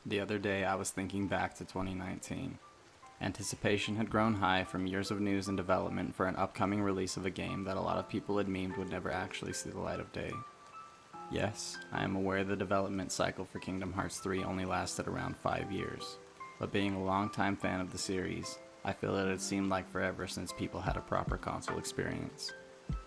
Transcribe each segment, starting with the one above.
The other day I was thinking back to 2019. Anticipation had grown high from years of news and development for an upcoming release of a game that a lot of people had memed would never actually see the light of day. Yes, I am aware the development cycle for Kingdom Hearts 3 only lasted around 5 years, but being a longtime fan of the series, I feel that it seemed like forever since people had a proper console experience.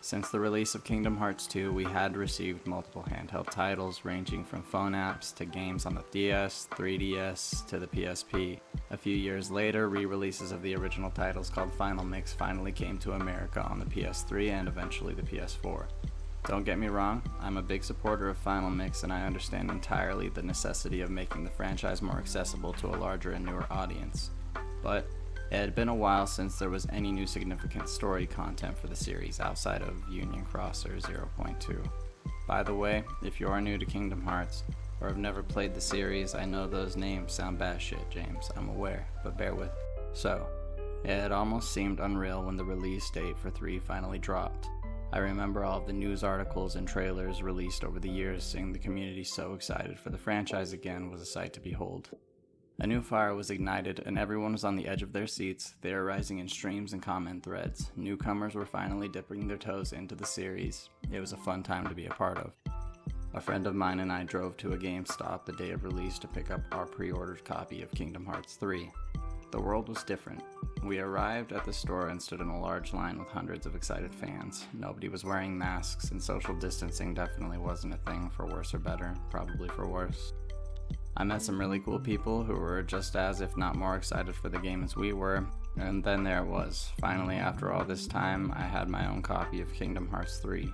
Since the release of Kingdom Hearts 2, we had received multiple handheld titles ranging from phone apps to games on the DS, 3DS, to the PSP. A few years later, re-releases of the original titles called Final Mix finally came to America on the PS3 and eventually the PS4. Don't get me wrong, I'm a big supporter of Final Mix and I understand entirely the necessity of making the franchise more accessible to a larger and newer audience. But it had been a while since there was any new significant story content for the series outside of Union Cross or 0.2. By the way, if you are new to Kingdom Hearts, or have never played the series, I know those names sound batshit, James, I'm aware, but bear with me. So, it had almost seemed unreal when the release date for 3 finally dropped. I remember all of the news articles and trailers released over the years, seeing the community so excited for the franchise again was a sight to behold. A new fire was ignited and everyone was on the edge of their seats, theorizing in streams and comment threads. Newcomers were finally dipping their toes into the series. It was a fun time to be a part of. A friend of mine and I drove to a GameStop the day of release to pick up our pre-ordered copy of Kingdom Hearts 3. The world was different. We arrived at the store and stood in a large line with hundreds of excited fans. Nobody was wearing masks and social distancing definitely wasn't a thing, for worse or better, probably for worse. I met some really cool people who were just as, if not more, excited for the game as we were, and then there it was. Finally, after all this time, I had my own copy of Kingdom Hearts 3.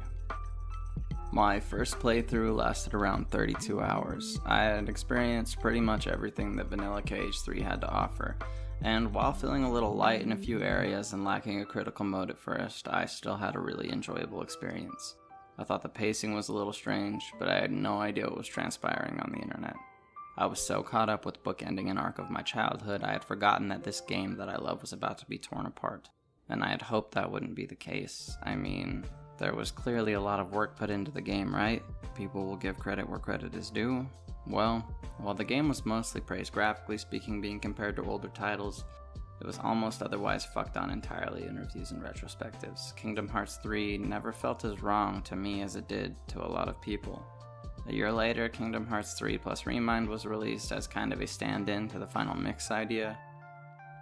My first playthrough lasted around 32 hours. I had experienced pretty much everything that Vanilla KH3 had to offer, and while feeling a little light in a few areas and lacking a critical mode at first, I still had a really enjoyable experience. I thought the pacing was a little strange, but I had no idea what was transpiring on the internet. I was so caught up with bookending an arc of my childhood, I had forgotten that this game that I love was about to be torn apart, and I had hoped that wouldn't be the case. I mean, there was clearly a lot of work put into the game, right? People will give credit where credit is due. Well, while the game was mostly praised graphically speaking, being compared to older titles, it was almost otherwise fucked on entirely in reviews and retrospectives. Kingdom Hearts 3 never felt as wrong to me as it did to a lot of people. A year later, Kingdom Hearts 3 plus Remind was released as kind of a stand-in to the Final Mix idea.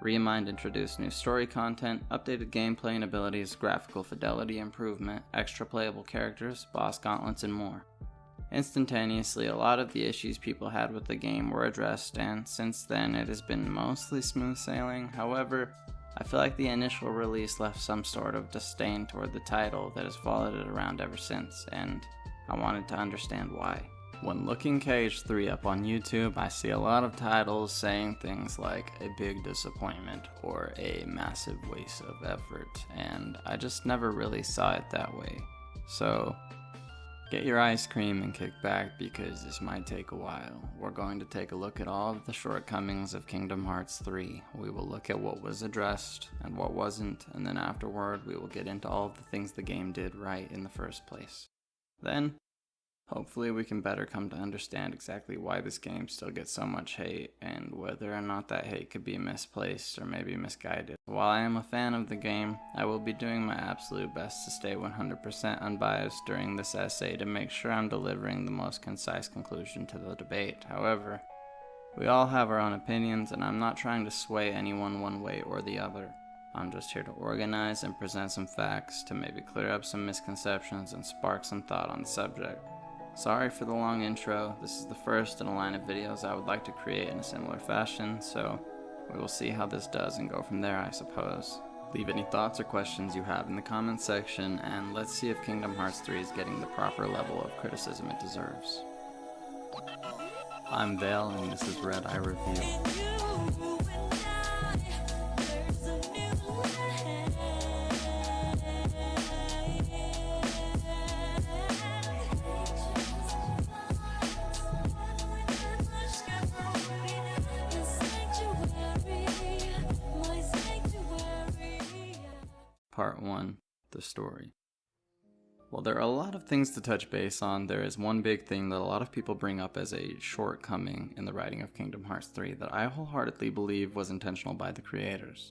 Remind introduced new story content, updated gameplay and abilities, graphical fidelity improvement, extra playable characters, boss gauntlets, and more. Instantaneously, a lot of the issues people had with the game were addressed, and since then it has been mostly smooth sailing. However, I feel like the initial release left some sort of disdain toward the title that has followed it around ever since, and I wanted to understand why. When looking KH3 up on YouTube, I see a lot of titles saying things like a big disappointment or a massive waste of effort, and I just never really saw it that way. So, get your ice cream and kick back because this might take a while. We're going to take a look at all of the shortcomings of Kingdom Hearts 3. We will look at what was addressed and what wasn't, and then afterward we will get into all of the things the game did right in the first place. Then, hopefully we can better come to understand exactly why this game still gets so much hate, and whether or not that hate could be misplaced or maybe misguided. While I am a fan of the game, I will be doing my absolute best to stay 100% unbiased during this essay to make sure I'm delivering the most concise conclusion to the debate. However, we all have our own opinions, and I'm not trying to sway anyone one way or the other. I'm just here to organize and present some facts to maybe clear up some misconceptions and spark some thought on the subject. Sorry for the long intro. This is the first in a line of videos I would like to create in a similar fashion, so we will see how this does and go from there, I suppose. Leave any thoughts or questions you have in the comments section, and let's see if Kingdom Hearts 3 is getting the proper level of criticism it deserves. I'm Vale, and this is Red Eye Review. Part 1. The Story. While there are a lot of things to touch base on, there is one big thing that a lot of people bring up as a shortcoming in the writing of Kingdom Hearts 3 that I wholeheartedly believe was intentional by the creators.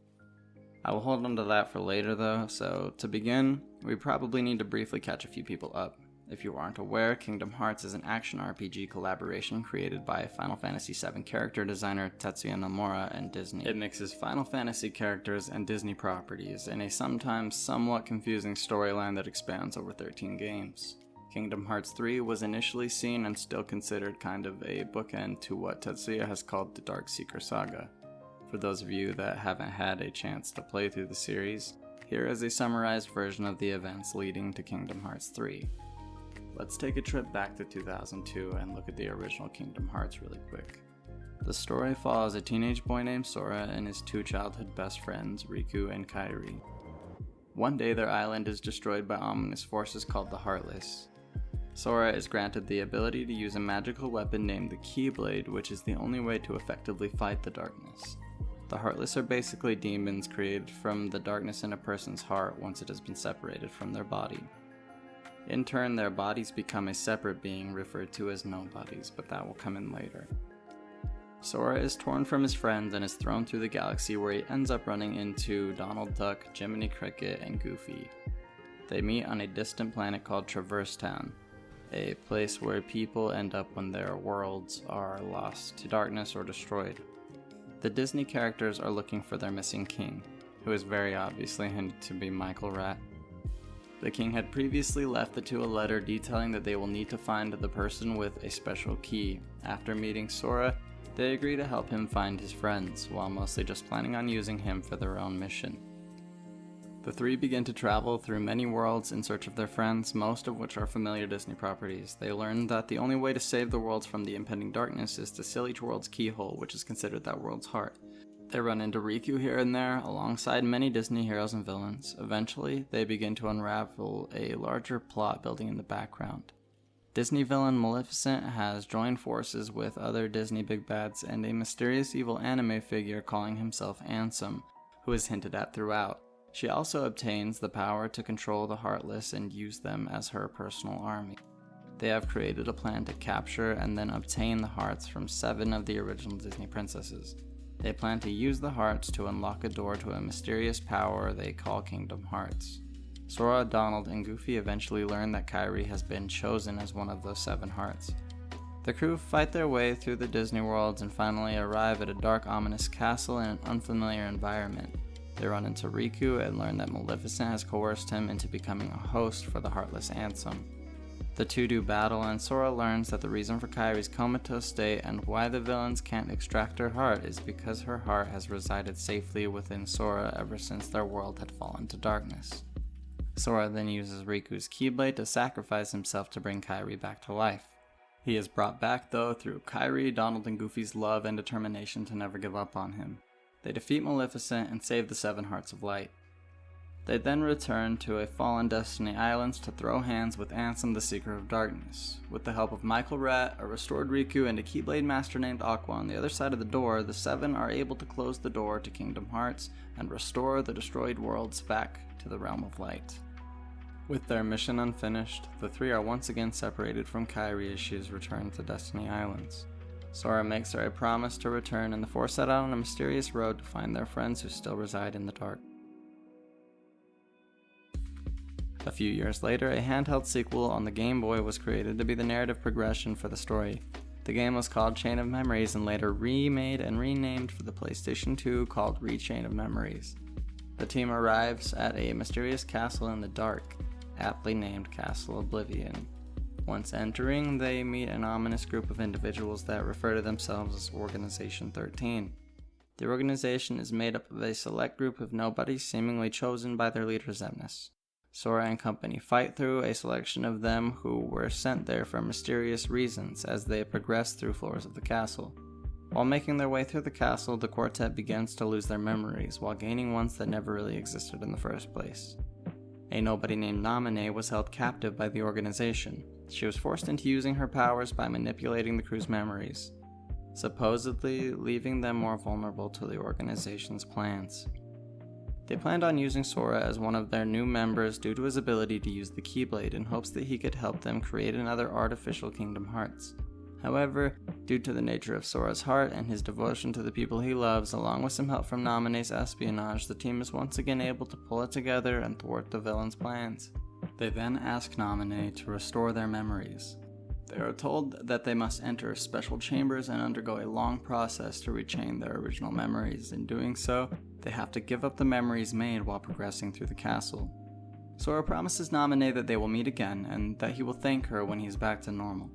I will hold on to that for later though, so to begin, we probably need to briefly catch a few people up. If you aren't aware, Kingdom Hearts is an action RPG collaboration created by Final Fantasy VII character designer Tetsuya Nomura and Disney. It mixes Final Fantasy characters and Disney properties in a sometimes somewhat confusing storyline that expands over 13 games. Kingdom Hearts 3 was initially seen and still considered kind of a bookend to what Tetsuya has called the Dark Seeker Saga. For those of you that haven't had a chance to play through the series, here is a summarized version of the events leading to Kingdom Hearts 3. Let's take a trip back to 2002 and look at the original Kingdom Hearts really quick. The story follows a teenage boy named Sora and his two childhood best friends, Riku and Kairi. One day their island is destroyed by ominous forces called the Heartless. Sora is granted the ability to use a magical weapon named the Keyblade, which is the only way to effectively fight the darkness. The Heartless are basically demons created from the darkness in a person's heart once it has been separated from their body. In turn, their bodies become a separate being referred to as nobodies, but that will come in later. Sora is torn from his friends and is thrown through the galaxy where he ends up running into Donald Duck, Jiminy Cricket, and Goofy. They meet on a distant planet called Traverse Town, a place where people end up when their worlds are lost to darkness or destroyed. The Disney characters are looking for their missing king, who is very obviously hinted to be Michael Rat. The king had previously left the two a letter detailing that they will need to find the person with a special key. After meeting Sora, they agree to help him find his friends, while mostly just planning on using him for their own mission. The three begin to travel through many worlds in search of their friends, most of which are familiar Disney properties. They learn that the only way to save the worlds from the impending darkness is to seal each world's keyhole, which is considered that world's heart. They run into Riku here and there, alongside many Disney heroes and villains. Eventually, they begin to unravel a larger plot building in the background. Disney villain Maleficent has joined forces with other Disney big bads and a mysterious evil anime figure calling himself Ansem, who is hinted at throughout. She also obtains the power to control the Heartless and use them as her personal army. They have created a plan to capture and then obtain the hearts from 7 of the original Disney princesses. They plan to use the hearts to unlock a door to a mysterious power they call Kingdom Hearts. Sora, Donald, and Goofy eventually learn that Kairi has been chosen as one of those 7 hearts. The crew fight their way through the Disney worlds and finally arrive at a dark, ominous castle in an unfamiliar environment. They run into Riku and learn that Maleficent has coerced him into becoming a host for the Heartless Ansem. The two do battle, and Sora learns that the reason for Kairi's comatose state and why the villains can't extract her heart is because her heart has resided safely within Sora ever since their world had fallen to darkness. Sora then uses Riku's Keyblade to sacrifice himself to bring Kairi back to life. He is brought back though through Kairi, Donald, and Goofy's love and determination to never give up on him. They defeat Maleficent and save the 7 Hearts of Light. They then return to a fallen Destiny Islands to throw hands with Ansem the Seeker of Darkness. With the help of Michael Rat, a restored Riku, and a Keyblade master named Aqua on the other side of the door, the 7 are able to close the door to Kingdom Hearts and restore the destroyed worlds back to the Realm of Light. With their mission unfinished, the 3 are once again separated from Kairi as she is returned to Destiny Islands. Sora makes her a promise to return, and the 4 set out on a mysterious road to find their friends who still reside in the dark. A few years later, a handheld sequel on the Game Boy was created to be the narrative progression for the story. The game was called Chain of Memories and later remade and renamed for the PlayStation 2 called Re:Chain of Memories. The team arrives at a mysterious castle in the dark, aptly named Castle Oblivion. Once entering, they meet an ominous group of individuals that refer to themselves as Organization 13. The organization is made up of a select group of nobodies seemingly chosen by their leader Xemnas. Sora and company fight through a selection of them who were sent there for mysterious reasons as they progress through floors of the castle. While making their way through the castle, the quartet begins to lose their memories while gaining ones that never really existed in the first place. A nobody named Naminé was held captive by the organization. She was forced into using her powers by manipulating the crew's memories, supposedly leaving them more vulnerable to the organization's plans. They planned on using Sora as one of their new members due to his ability to use the Keyblade in hopes that he could help them create another artificial Kingdom Hearts. However, due to the nature of Sora's heart and his devotion to the people he loves, along with some help from Naminé's espionage, the team is once again able to pull it together and thwart the villain's plans. They then ask Naminé to restore their memories. They are told that they must enter special chambers and undergo a long process to rechain their original memories. In doing so, they have to give up the memories made while progressing through the castle. Sora promises Naminé that they will meet again and that he will thank her when he is back to normal.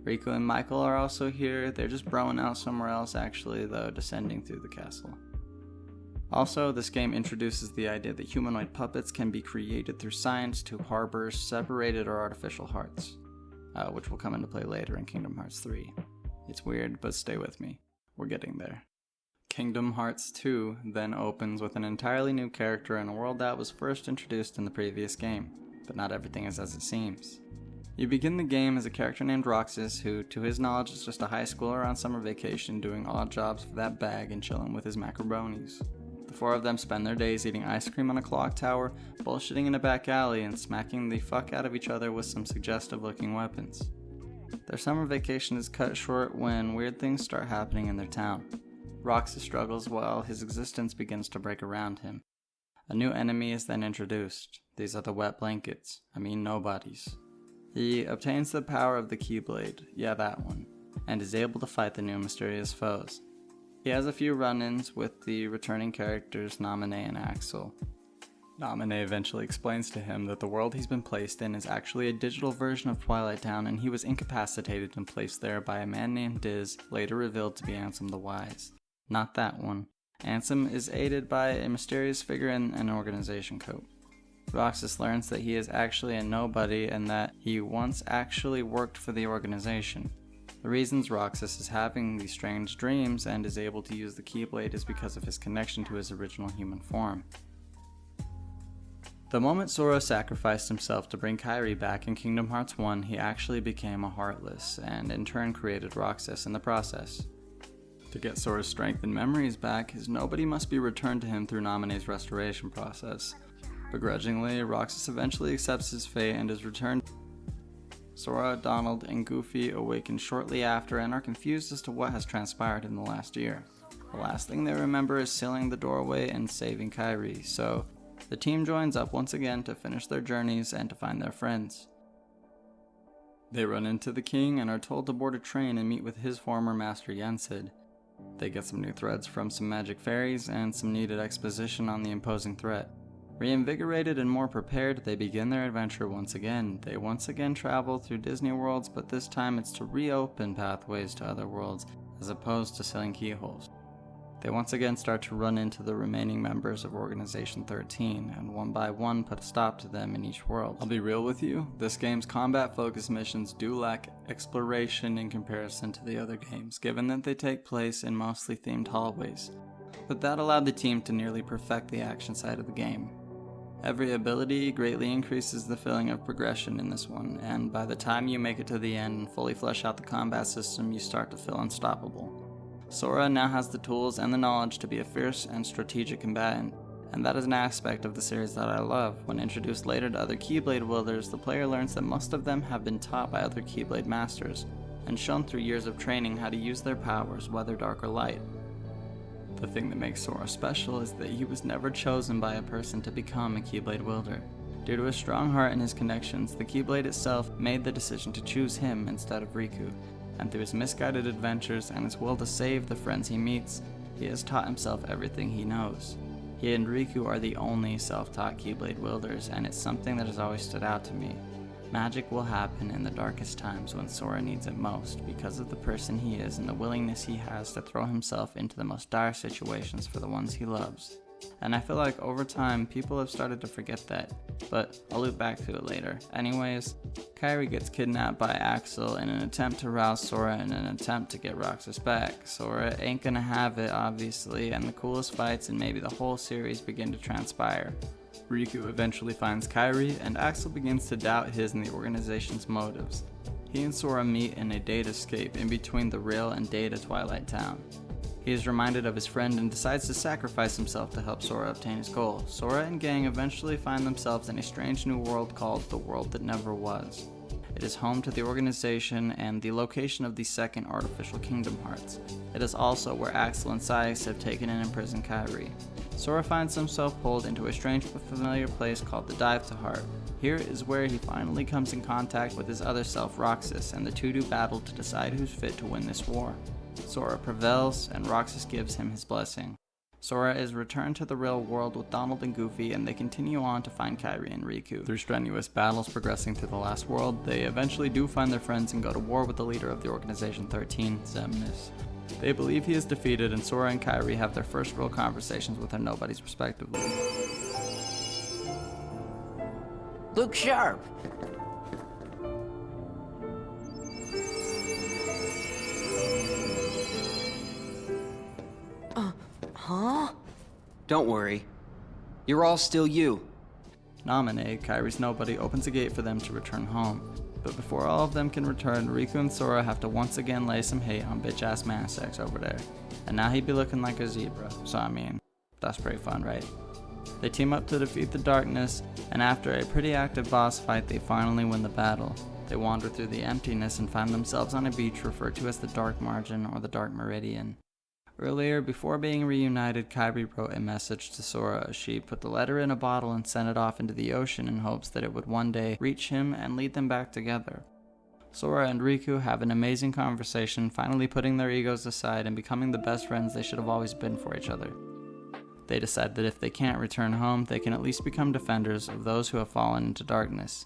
Riku and Michael are also here. They're just broing out somewhere else actually, though descending through the castle. Also, this game introduces the idea that humanoid puppets can be created through science to harbor separated or artificial hearts, which will come into play later in Kingdom Hearts 3. It's weird, but stay with me. We're getting there. Kingdom Hearts 2 then opens with an entirely new character in a world that was first introduced in the previous game, but not everything is as it seems. You begin the game as a character named Roxas, who, to his knowledge, is just a high schooler on summer vacation doing odd jobs for that bag and chilling with his macaronis. The four of them spend their days eating ice cream on a clock tower, bullshitting in a back alley, and smacking the fuck out of each other with some suggestive-looking weapons. Their summer vacation is cut short when weird things start happening in their town. Roxas struggles while his existence begins to break around him. A new enemy is then introduced. These are the wet blankets. Nobodies. He obtains the power of the Keyblade, yeah that one, and is able to fight the new mysterious foes. He has a few run-ins with the returning characters Naminé and Axel. Naminé eventually explains to him that the world he's been placed in is actually a digital version of Twilight Town, and he was incapacitated and placed there by a man named Diz, later revealed to be Ansem the Wise. Not that one. Ansem is aided by a mysterious figure in an organization coat. Roxas learns that he is actually a nobody and that he once actually worked for the organization. The reasons Roxas is having these strange dreams and is able to use the Keyblade is because of his connection to his original human form. The moment Sora sacrificed himself to bring Kairi back in Kingdom Hearts 1, he actually became a Heartless, and in turn created Roxas in the process. To get Sora's strength and memories back, his nobody must be returned to him through Naminé's restoration process. Begrudgingly, Roxas eventually accepts his fate and is returned. Sora, Donald, and Goofy awaken shortly after and are confused as to what has transpired in the last year. The last thing they remember is sealing the doorway and saving Kairi, so the team joins up once again to finish their journeys and to find their friends. They run into the king and are told to board a train and meet with his former master Yensid. They get some new threads from some magic fairies and some needed exposition on the imposing threat. Reinvigorated and more prepared, they begin their adventure once again. They once again travel through Disney worlds, but this time it's to reopen pathways to other worlds, as opposed to selling keyholes. They once again start to run into the remaining members of Organization 13, and one by one put a stop to them in each world. I'll be real with you, this game's combat-focused missions do lack exploration in comparison to the other games, given that they take place in mostly themed hallways. But that allowed the team to nearly perfect the action side of the game. Every ability greatly increases the feeling of progression in this one, and by the time you make it to the end and fully flesh out the combat system, you start to feel unstoppable. Sora now has the tools and the knowledge to be a fierce and strategic combatant, and that is an aspect of the series that I love. When introduced later to other Keyblade wielders, the player learns that most of them have been taught by other Keyblade masters, and shown through years of training how to use their powers, whether dark or light. The thing that makes Sora special is that he was never chosen by a person to become a Keyblade wielder. Due to his strong heart and his connections, the Keyblade itself made the decision to choose him instead of Riku, and through his misguided adventures and his will to save the friends he meets, he has taught himself everything he knows. He and Riku are the only self-taught Keyblade wielders, and it's something that has always stood out to me. Magic will happen in the darkest times when Sora needs it most, because of the person he is and the willingness he has to throw himself into the most dire situations for the ones he loves. And I feel like over time, people have started to forget that, but I'll loop back to it later. Anyways, Kairi gets kidnapped by Axel in an attempt to rouse Sora in an attempt to get Roxas back. Sora ain't gonna have it, obviously, and the coolest fights in maybe the whole series begin to transpire. Riku eventually finds Kairi, and Axel begins to doubt his and the organization's motives. He and Sora meet in a date escape in between the real and data Twilight Town. He is reminded of his friend and decides to sacrifice himself to help Sora obtain his goal. Sora and gang eventually find themselves in a strange new world called the World That Never Was. It is home to the organization and the location of the second artificial Kingdom Hearts. It is also where Axel and Saïx have taken and imprisoned Kairi. Sora finds himself pulled into a strange but familiar place called the Dive to Heart. Here is where he finally comes in contact with his other self, Roxas, and the two do battle to decide who's fit to win this war. Sora prevails, and Roxas gives him his blessing. Sora is returned to the real world with Donald and Goofy, and they continue on to find Kairi and Riku. Through strenuous battles progressing through the last world, they eventually do find their friends and go to war with the leader of the Organization 13, Xemnas. They believe he is defeated, and Sora and Kairi have their first real conversations with their nobodies respectively. Luke Sharp! Huh? Don't worry. You're all still you. Naminé, Kairi's nobody, opens a gate for them to return home. But before all of them can return, Riku and Sora have to once again lay some hate on bitch-ass Manisex over there. And now he be looking like a zebra, so I mean, that's pretty fun, right? They team up to defeat the darkness, and after a pretty active boss fight, they finally win the battle. They wander through the emptiness and find themselves on a beach referred to as the Dark Margin or the Dark Meridian. Earlier, before being reunited, Kairi wrote a message to Sora. She put the letter in a bottle and sent it off into the ocean in hopes that it would one day reach him and lead them back together. Sora and Riku have an amazing conversation, finally putting their egos aside and becoming the best friends they should have always been for each other. They decide that if they can't return home, they can at least become defenders of those who have fallen into darkness.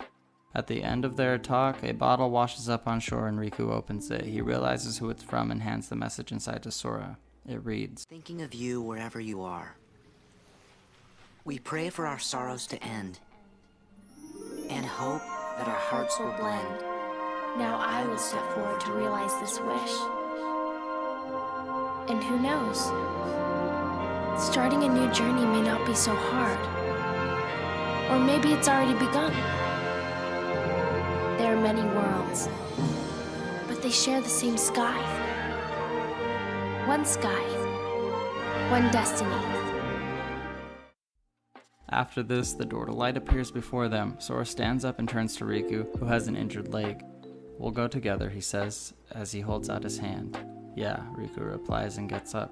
At the end of their talk, a bottle washes up on shore and Riku opens it. He realizes who it's from and hands the message inside to Sora. It reads, Thinking of you wherever you are. We pray for our sorrows to end, and hope that our hearts will blend. Now I will step forward to realize this wish. And who knows? Starting a new journey may not be so hard. Or maybe it's already begun. There are many worlds, but they share the same sky. One sky, one destiny. After this, the door to light appears before them. Sora stands up and turns to Riku, who has an injured leg. We'll go together, he says, as he holds out his hand. Yeah, Riku replies and gets up.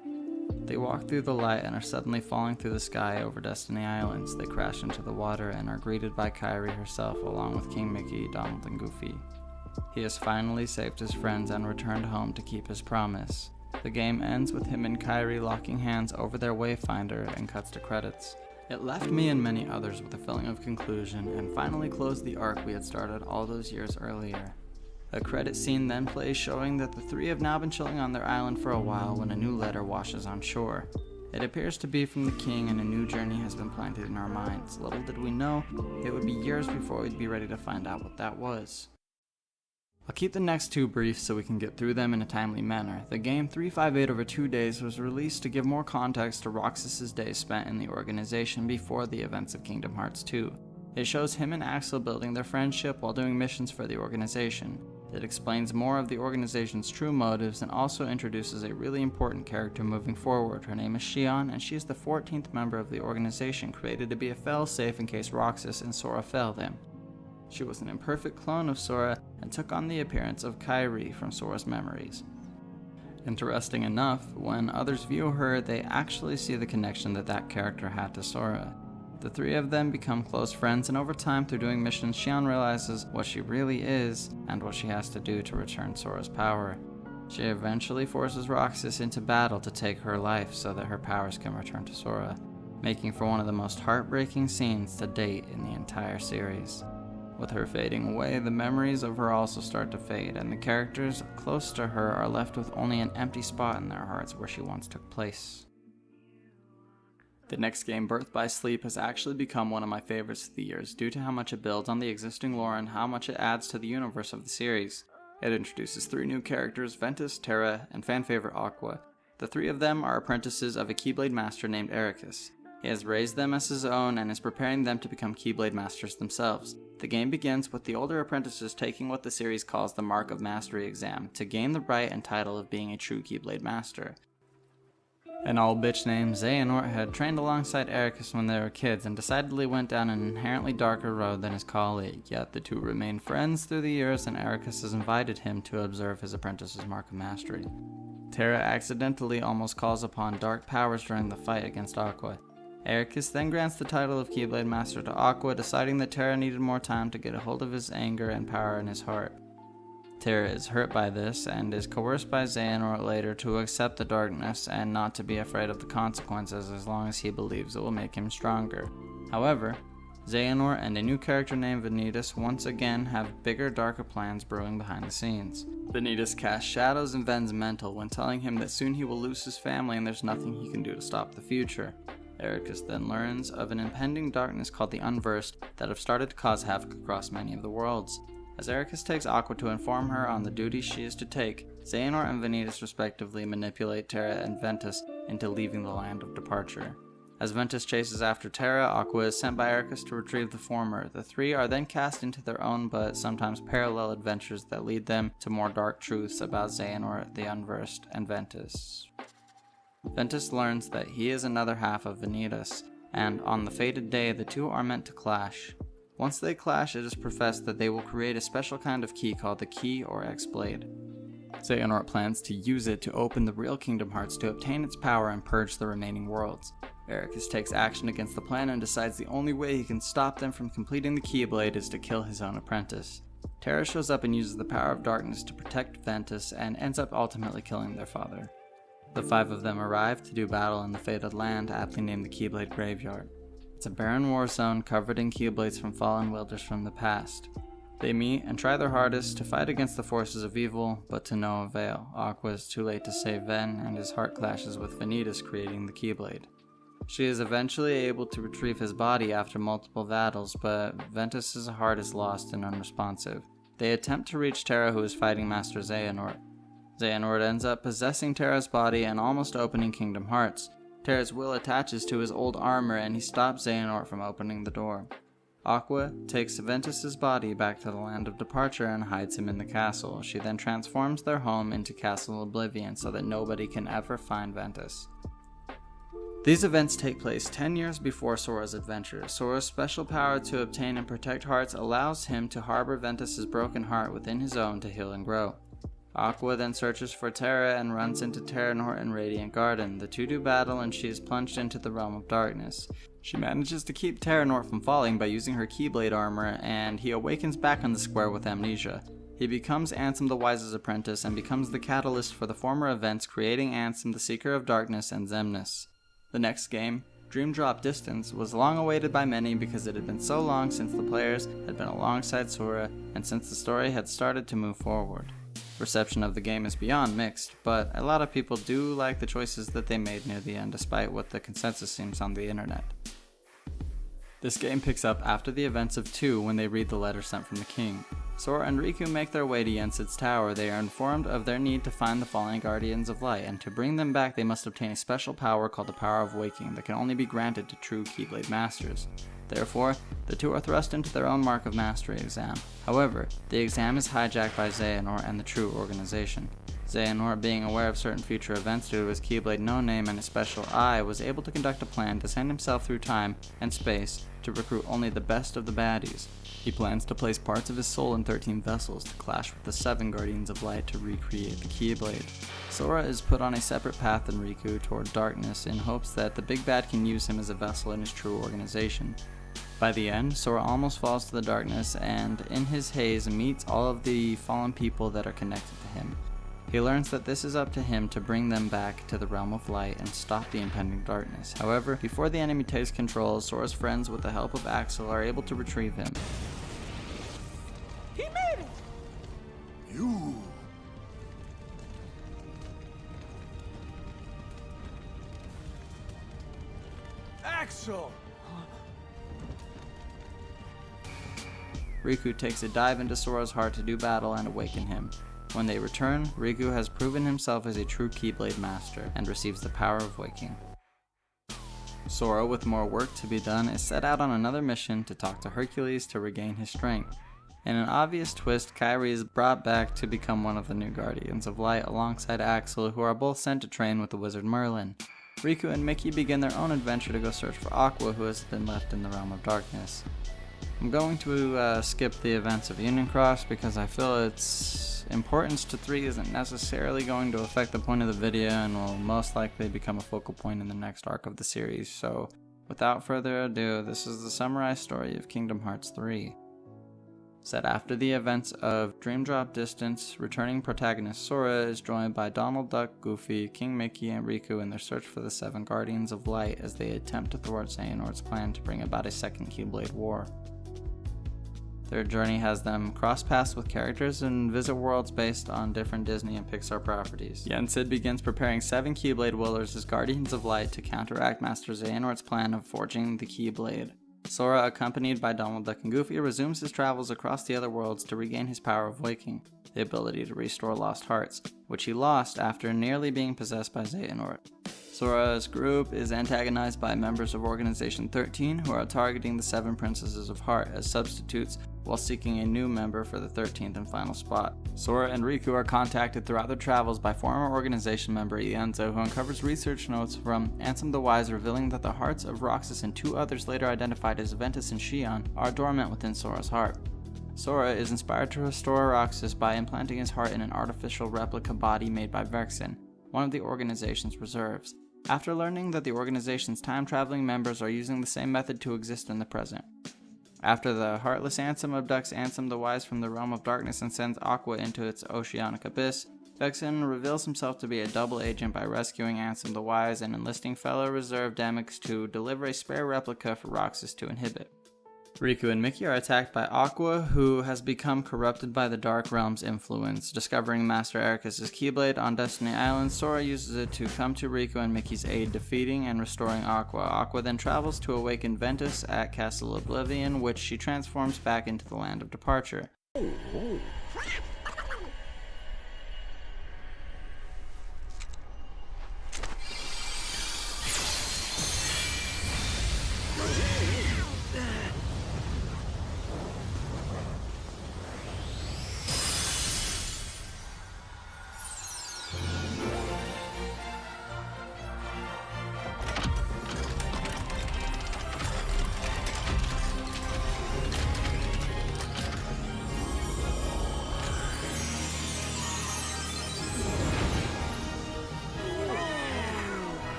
They walk through the light and are suddenly falling through the sky over Destiny Islands. They crash into the water and are greeted by Kairi herself, along with King Mickey, Donald, and Goofy. He has finally saved his friends and returned home to keep his promise. The game ends with him and Kairi locking hands over their wayfinder and cuts to credits. It left me and many others with a feeling of conclusion and finally closed the arc we had started all those years earlier. A credit scene then plays showing that the three have now been chilling on their island for a while when a new letter washes on shore. It appears to be from the king and a new journey has been planted in our minds. Little did we know, it would be years before we'd be ready to find out what that was. I'll keep the next two brief so we can get through them in a timely manner. The game 358 over 2 days was released to give more context to Roxas' days spent in the organization before the events of Kingdom Hearts 2. It shows him and Axel building their friendship while doing missions for the organization. It explains more of the organization's true motives and also introduces a really important character moving forward. Her name is Xion, and she is the 14th member of the organization, created to be a fail-safe in case Roxas and Sora fail them. She was an imperfect clone of Sora and took on the appearance of Kairi from Sora's memories. Interesting enough, when others view her, they actually see the connection that character had to Sora. The three of them become close friends, and over time, through doing missions, Xion realizes what she really is and what she has to do to return Sora's power. She eventually forces Roxas into battle to take her life so that her powers can return to Sora, making for one of the most heartbreaking scenes to date in the entire series. With her fading away, the memories of her also start to fade, and the characters close to her are left with only an empty spot in their hearts where she once took place. The next game, Birth by Sleep, has actually become one of my favorites of the years due to how much it builds on the existing lore and how much it adds to the universe of the series. It introduces three new characters, Ventus, Terra, and fan favorite Aqua. The three of them are apprentices of a Keyblade master named Ericus. He has raised them as his own and is preparing them to become Keyblade masters themselves. The game begins with the older apprentices taking what the series calls the Mark of Mastery exam to gain the right and title of being a true Keyblade master. An old bitch named Xehanort had trained alongside Ericus when they were kids and decidedly went down an inherently darker road than his colleague, yet the two remained friends through the years and Ericus has invited him to observe his apprentice's mark of mastery. Terra accidentally almost calls upon dark powers during the fight against Aqua. Ericus then grants the title of Keyblade Master to Aqua, deciding that Terra needed more time to get a hold of his anger and power in his heart. Terra is hurt by this and is coerced by Xehanort later to accept the darkness and not to be afraid of the consequences as long as he believes it will make him stronger. However, Xehanort and a new character named Vanitas once again have bigger, darker plans brewing behind the scenes. Vanitas casts shadows in Ven's mental when telling him that soon he will lose his family and there's nothing he can do to stop the future. Ericus then learns of an impending darkness called the Unversed that have started to cause havoc across many of the worlds. As Ericus takes Aqua to inform her on the duties she is to take, Xehanort and Vanitas respectively manipulate Terra and Ventus into leaving the land of departure. As Ventus chases after Terra, Aqua is sent by Ericus to retrieve the former. The three are then cast into their own but sometimes parallel adventures that lead them to more dark truths about Xehanort, the Unversed, and Ventus. Ventus learns that he is another half of Vanitas, and on the fated day the two are meant to clash. Once they clash, it is professed that they will create a special kind of key called the Key or X-Blade. Xehanort plans to use it to open the real Kingdom Hearts to obtain its power and purge the remaining worlds. Ericus takes action against the plan and decides the only way he can stop them from completing the Keyblade is to kill his own apprentice. Terra shows up and uses the power of darkness to protect Ventus and ends up ultimately killing their father. The five of them arrive to do battle in the fated land, aptly named the Keyblade Graveyard. It's a barren war zone covered in Keyblades from fallen wielders from the past. They meet and try their hardest to fight against the forces of evil, but to no avail. Aqua is too late to save Ven, and his heart clashes with Vanitas, creating the Keyblade. She is eventually able to retrieve his body after multiple battles, but Ventus's heart is lost and unresponsive. They attempt to reach Terra, who is fighting Master Xehanort. Xehanort ends up possessing Terra's body and almost opening Kingdom Hearts. Terra's will attaches to his old armor and he stops Xehanort from opening the door. Aqua takes Ventus's body back to the land of departure and hides him in the castle. She then transforms their home into Castle Oblivion so that nobody can ever find Ventus. These events take place 10 years before Sora's adventure. Sora's special power to obtain and protect hearts allows him to harbor Ventus's broken heart within his own to heal and grow. Aqua then searches for Terra and runs into Terranort in Radiant Garden. The two do battle and she is plunged into the realm of darkness. She manages to keep Terranort from falling by using her Keyblade armor, and he awakens back on the square with amnesia. He becomes Ansem the Wise's apprentice and becomes the catalyst for the former events, creating Ansem the Seeker of Darkness and Xemnas. The next game, Dream Drop Distance, was long awaited by many because it had been so long since the players had been alongside Sora and since the story had started to move forward. Reception of the game is beyond mixed, but a lot of people do like the choices that they made near the end despite what the consensus seems on the internet. This game picks up after the events of 2 when they read the letter sent from the king. Sora and Riku make their way to Yensid's tower. They are informed of their need to find the fallen Guardians of Light, and to bring them back they must obtain a special power called the Power of Waking that can only be granted to true Keyblade Masters. Therefore, the two are thrust into their own Mark of Mastery exam. However, the exam is hijacked by Xehanort and the True Organization. Xehanort, being aware of certain future events due to his Keyblade no-name and his special eye, was able to conduct a plan to send himself through time and space to recruit only the best of the baddies. He plans to place parts of his soul in 13 vessels to clash with the 7 Guardians of Light to recreate the Keyblade. Sora is put on a separate path than Riku toward darkness in hopes that the big bad can use him as a vessel in his true organization. By the end, Sora almost falls to the darkness and, in his haze, meets all of the fallen people that are connected to him. He learns that this is up to him to bring them back to the realm of light and stop the impending darkness. However, before the enemy takes control, Sora's friends, with the help of Axel, are able to retrieve him. He made it! You... Axel! Riku takes a dive into Sora's heart to do battle and awaken him. When they return, Riku has proven himself as a true Keyblade Master and receives the Power of Waking. Sora, with more work to be done, is set out on another mission to talk to Hercules to regain his strength. In an obvious twist, Kairi is brought back to become one of the new Guardians of Light alongside Axel, who are both sent to train with the wizard Merlin. Riku and Mickey begin their own adventure to go search for Aqua, who has been left in the Realm of Darkness. I'm going to skip the events of Union Cross because I feel its importance to 3 isn't necessarily going to affect the point of the video and will most likely become a focal point in the next arc of the series. So, without further ado, this is the summarized story of Kingdom Hearts 3. Set after the events of Dream Drop Distance, returning protagonist Sora is joined by Donald Duck, Goofy, King Mickey, and Riku in their search for the 7 Guardians of Light as they attempt to thwart Xehanort's plan to bring about a second Keyblade War. Their journey has them cross paths with characters and visit worlds based on different Disney and Pixar properties. Yen Sid begins preparing 7 Keyblade Wielders as Guardians of Light to counteract Master Xehanort's plan of forging the Keyblade. Sora, accompanied by Donald Duck and Goofy, resumes his travels across the other worlds to regain his power of waking, the ability to restore lost hearts, which he lost after nearly being possessed by Xehanort. Sora's group is antagonized by members of Organization 13 who are targeting the 7 Princesses of Heart as substitutes while seeking a new member for the 13th and final spot. Sora and Riku are contacted throughout their travels by former organization member Ienzo, who uncovers research notes from Ansem the Wise revealing that the hearts of Roxas and 2 others later identified as Ventus and Xion are dormant within Sora's heart. Sora is inspired to restore Roxas by implanting his heart in an artificial replica body made by Vexen, one of the organization's reserves, after learning that the organization's time-traveling members are using the same method to exist in the present. After the Heartless Ansem abducts Ansem the Wise from the Realm of Darkness and sends Aqua into its oceanic abyss, Vexen reveals himself to be a double agent by rescuing Ansem the Wise and enlisting fellow reserve Damix to deliver a spare replica for Roxas to inhibit. Riku and Mickey are attacked by Aqua, who has become corrupted by the Dark Realm's influence. Discovering Master Ericus' Keyblade on Destiny Island, Sora uses it to come to Riku and Mickey's aid, defeating and restoring Aqua. Aqua then travels to awaken Ventus at Castle Oblivion, which she transforms back into the Land of Departure.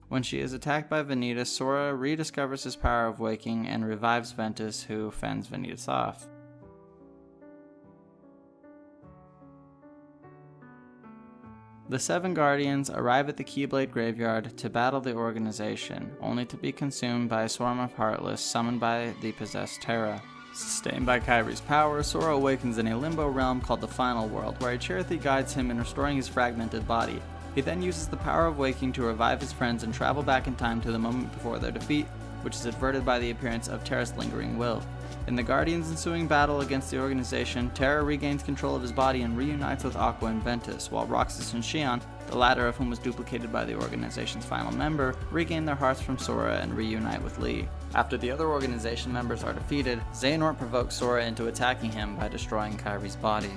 When she is attacked by Vanitas, Sora rediscovers his power of waking and revives Ventus, who fends Vanitas off. The 7 Guardians arrive at the Keyblade Graveyard to battle the organization, only to be consumed by a swarm of Heartless summoned by the possessed Terra. Sustained by Kairi's power, Sora awakens in a limbo realm called the Final World, where a Chirithy guides him in restoring his fragmented body. He then uses the power of waking to revive his friends and travel back in time to the moment before their defeat, which is averted by the appearance of Terra's lingering will. In the Guardians' ensuing battle against the organization, Terra regains control of his body and reunites with Aqua and Ventus, while Roxas and Xion, the latter of whom was duplicated by the organization's final member, regain their hearts from Sora and reunite with Lee. After the other organization members are defeated, Xehanort provokes Sora into attacking him by destroying Kairi's body,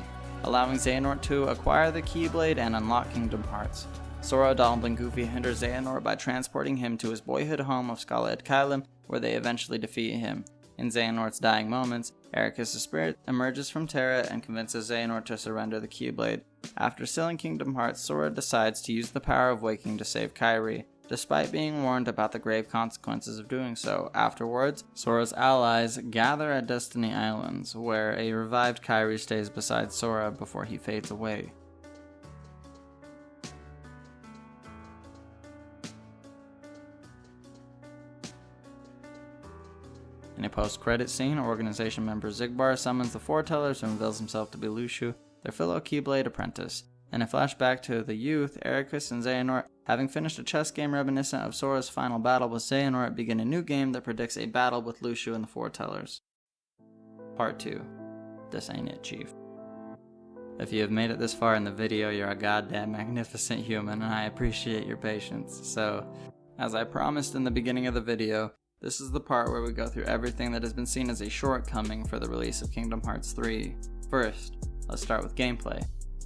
allowing Xehanort to acquire the Keyblade and unlock Kingdom Hearts. Sora, Donald, and Goofy hinder Xehanort by transporting him to his boyhood home of Skala Ed Kylum, where they eventually defeat him. In Xehanort's dying moments, Ericus' spirit emerges from Terra and convinces Xehanort to surrender the Keyblade. After sealing Kingdom Hearts, Sora decides to use the power of waking to save Kairi, despite being warned about the grave consequences of doing so. Afterwards, Sora's allies gather at Destiny Islands, where a revived Kairi stays beside Sora before he fades away. In a post-credit scene, organization member Xigbar summons the Foretellers and reveals himself to be Luxu, their fellow Keyblade apprentice. In a flashback to the youth, Ericus and Xehanort, having finished a chess game reminiscent of Sora's final battle with Xehanort, begin a new game that predicts a battle with Luxu and the Foretellers. Part 2. This ain't it, Chief. If you have made it this far in the video, you're a goddamn magnificent human, and I appreciate your patience. So, As I promised in the beginning of the video, this is the part where we go through everything that has been seen as a shortcoming for the release of Kingdom Hearts 3. First, let's start with gameplay.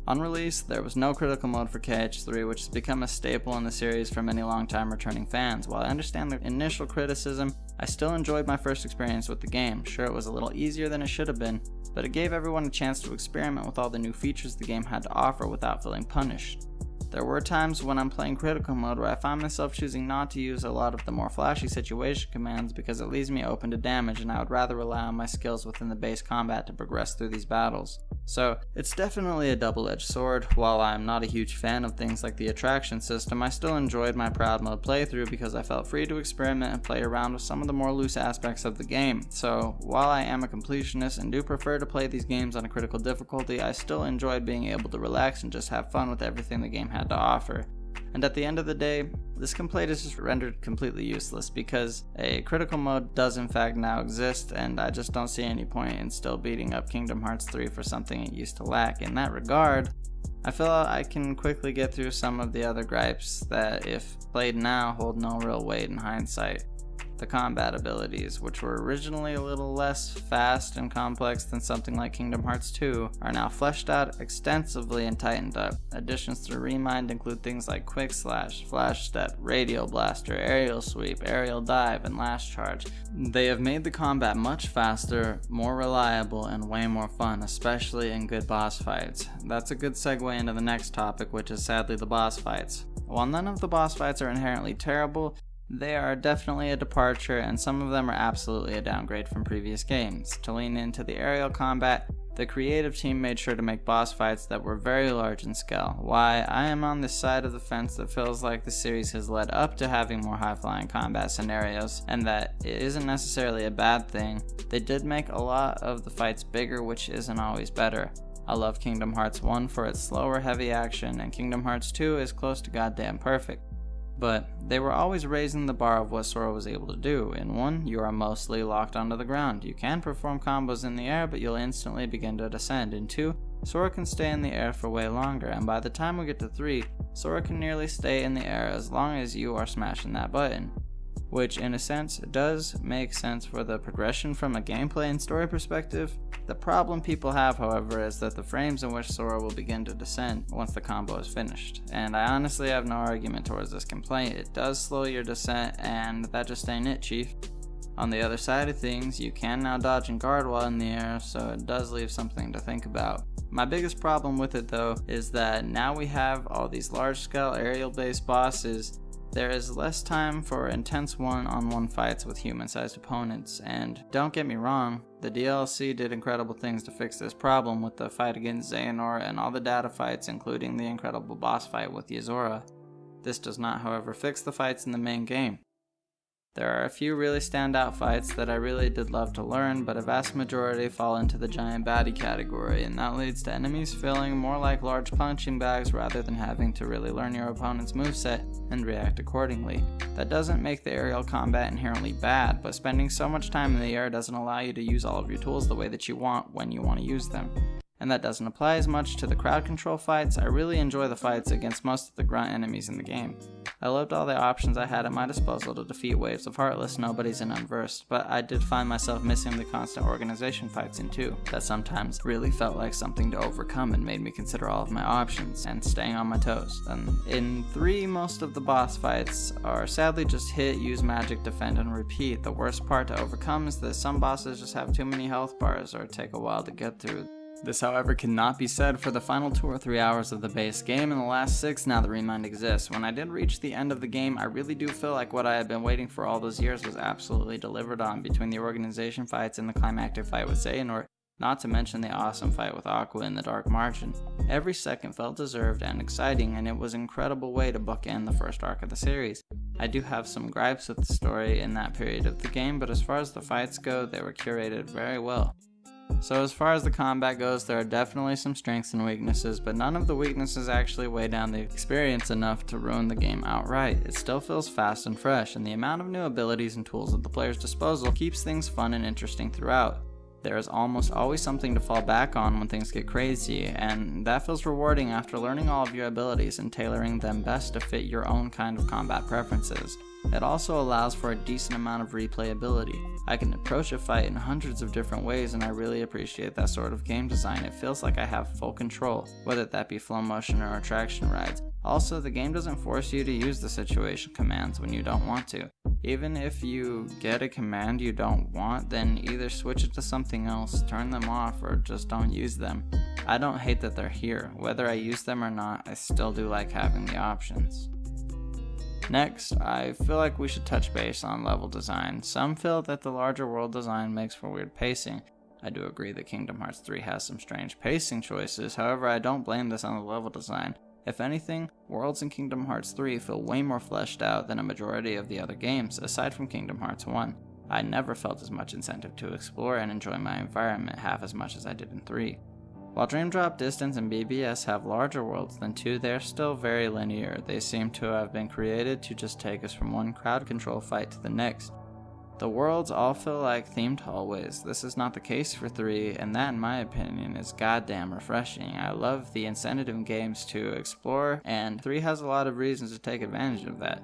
On release, there was no critical mode for KH3, which has become a staple in the series for many long-time returning fans. While I understand the initial criticism, I still enjoyed my first experience with the game. Sure, it was a little easier than it should have been, but it gave everyone a chance to experiment with all the new features the game had to offer without feeling punished. There were times when I'm playing critical mode where I find myself choosing not to use a lot of the more flashy situation commands because it leaves me open to damage, and I would rather rely on my skills within the base combat to progress through these battles. So, it's definitely a double-edged sword. While I'm not a huge fan of things like the attraction system, I still enjoyed my Proud Mode playthrough because I felt free to experiment and play around with some of the more loose aspects of the game. So, while I am a completionist and do prefer to play these games on a critical difficulty, I still enjoyed being able to relax and just have fun with everything the game had to offer. And at the end of the day, this complaint is just rendered completely useless because a critical mode does in fact now exist, and I just don't see any point in still beating up Kingdom Hearts 3 for something it used to lack. In that regard, I feel I can quickly get through some of the other gripes that, if played now, hold no real weight in hindsight. The combat abilities, which were originally a little less fast and complex than something like Kingdom Hearts 2, are now fleshed out extensively and tightened up. Additions to Remind include things like Quick Slash, Flash Step, Radial Blaster, Aerial Sweep, Aerial Dive, and Last Charge. They have made the combat much faster, more reliable, and way more fun, especially in good boss fights. That's a good segue into the next topic, which is sadly the boss fights. While none of the boss fights are inherently terrible, they are definitely a departure, and some of them are absolutely a downgrade from previous games. To lean into the aerial combat, the creative team made sure to make boss fights that were very large in scale. Why I am on this side of the fence that feels like the series has led up to having more high-flying combat scenarios, and that it isn't necessarily a bad thing. They did make a lot of the fights bigger, which isn't always better. I love Kingdom Hearts 1 for its slower, heavy action, and Kingdom Hearts 2 is close to goddamn perfect. But they were always raising the bar of what Sora was able to do. In 1, you are mostly locked onto the ground. You can perform combos in the air, but you'll instantly begin to descend. In 2, Sora can stay in the air for way longer, and by the time we get to 3, Sora can nearly stay in the air as long as you are smashing that button. Which, in a sense, does make sense for the progression from a gameplay and story perspective. The problem people have, however, is that the frames in which Sora will begin to descend once the combo is finished. And I honestly have no argument towards this complaint. It does slow your descent, and that just ain't it, Chief. On the other side of things, you can now dodge and guard while in the air, so it does leave something to think about. My biggest problem with it, though, is that now we have all these large-scale aerial-based bosses. There is less time for intense one-on-one fights with human-sized opponents, and don't get me wrong, the DLC did incredible things to fix this problem with the fight against Xehanort and all the data fights, including the incredible boss fight with Yozora. This does not, however, fix the fights in the main game. There are a few really standout fights that I really did love to learn, but a vast majority fall into the giant baddie category, and that leads to enemies feeling more like large punching bags rather than having to really learn your opponent's moveset and react accordingly. That doesn't make the aerial combat inherently bad, but spending so much time in the air doesn't allow you to use all of your tools the way that you want when you want to use them. And that doesn't apply as much to the crowd control fights. I really enjoy the fights against most of the grunt enemies in the game. I loved all the options I had at my disposal to defeat waves of heartless nobodies and unversed, but I did find myself missing the constant organization fights in 2, that sometimes really felt like something to overcome and made me consider all of my options and staying on my toes. And in 3, most of the boss fights are sadly just hit, use magic, defend, and repeat. The worst part to overcome is that some bosses just have too many health bars or take a while to get through. This, however, cannot be said for the final 2 or 3 hours of the base game and the last 6 now that Remind exists. When I did reach the end of the game, I really do feel like what I had been waiting for all those years was absolutely delivered on, between the organization fights and the climactic fight with Xehanort, not to mention the awesome fight with Aqua in the Dark Margin. Every second felt deserved and exciting, and it was an incredible way to bookend the first arc of the series. I do have some gripes with the story in that period of the game, but as far as the fights go, they were curated very well. So as far as the combat goes, there are definitely some strengths and weaknesses, but none of the weaknesses actually weigh down the experience enough to ruin the game outright. It still feels fast and fresh, and the amount of new abilities and tools at the player's disposal keeps things fun and interesting throughout. There is almost always something to fall back on when things get crazy, and that feels rewarding after learning all of your abilities and tailoring them best to fit your own kind of combat preferences. It also allows for a decent amount of replayability. I can approach a fight in hundreds of different ways, and I really appreciate that sort of game design. It feels like I have full control, whether that be flow motion or attraction rides. Also, the game doesn't force you to use the situation commands when you don't want to. Even if you get a command you don't want, then either switch it to something else, turn them off, or just don't use them. I don't hate that they're here. Whether I use them or not, I still do like having the options. Next, I feel like we should touch base on level design. Some feel that the larger world design makes for weird pacing. I do agree that Kingdom Hearts 3 has some strange pacing choices, however I don't blame this on the level design. If anything, worlds in Kingdom Hearts 3 feel way more fleshed out than a majority of the other games, aside from Kingdom Hearts 1. I never felt as much incentive to explore and enjoy my environment half as much as I did in 3. While Dream Drop Distance and BBS have larger worlds than 2, they are still very linear. They seem to have been created to just take us from one crowd control fight to the next. The worlds all feel like themed hallways. This is not the case for 3, and that in my opinion is goddamn refreshing. I love the incentive in games to explore, and 3 has a lot of reasons to take advantage of that.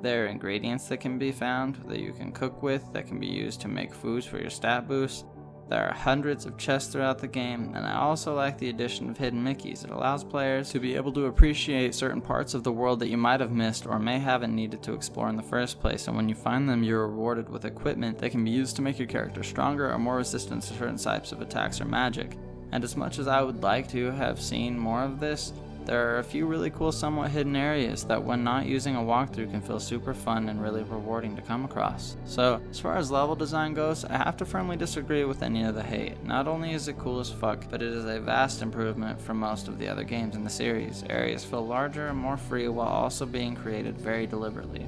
There are ingredients that can be found, that you can cook with, that can be used to make foods for your stat boost. There are hundreds of chests throughout the game, and I also like the addition of hidden Mickeys. It allows players to be able to appreciate certain parts of the world that you might have missed or may haven't needed to explore in the first place, and when you find them, you're rewarded with equipment that can be used to make your character stronger or more resistant to certain types of attacks or magic. And as much as I would like to have seen more of this, there are a few really cool somewhat hidden areas that when not using a walkthrough can feel super fun and really rewarding to come across. So, as far as level design goes, I have to firmly disagree with any of the hate. Not only is it cool as fuck, but it is a vast improvement from most of the other games in the series. Areas feel larger and more free while also being created very deliberately.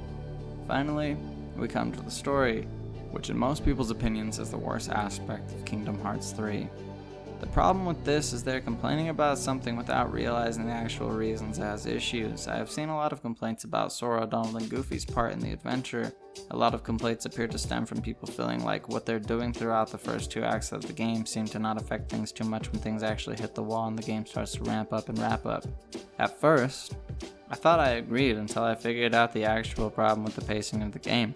Finally, we come to the story, which in most people's opinions is the worst aspect of Kingdom Hearts 3. The problem with this is they're complaining about something without realizing the actual reasons it has issues. I have seen a lot of complaints about Sora, Donald, and Goofy's part in the adventure. A lot of complaints appear to stem from people feeling like what they're doing throughout the first 2 acts of the game seem to not affect things too much when things actually hit the wall and the game starts to ramp up and wrap up. At first, I thought I agreed until I figured out the actual problem with the pacing of the game.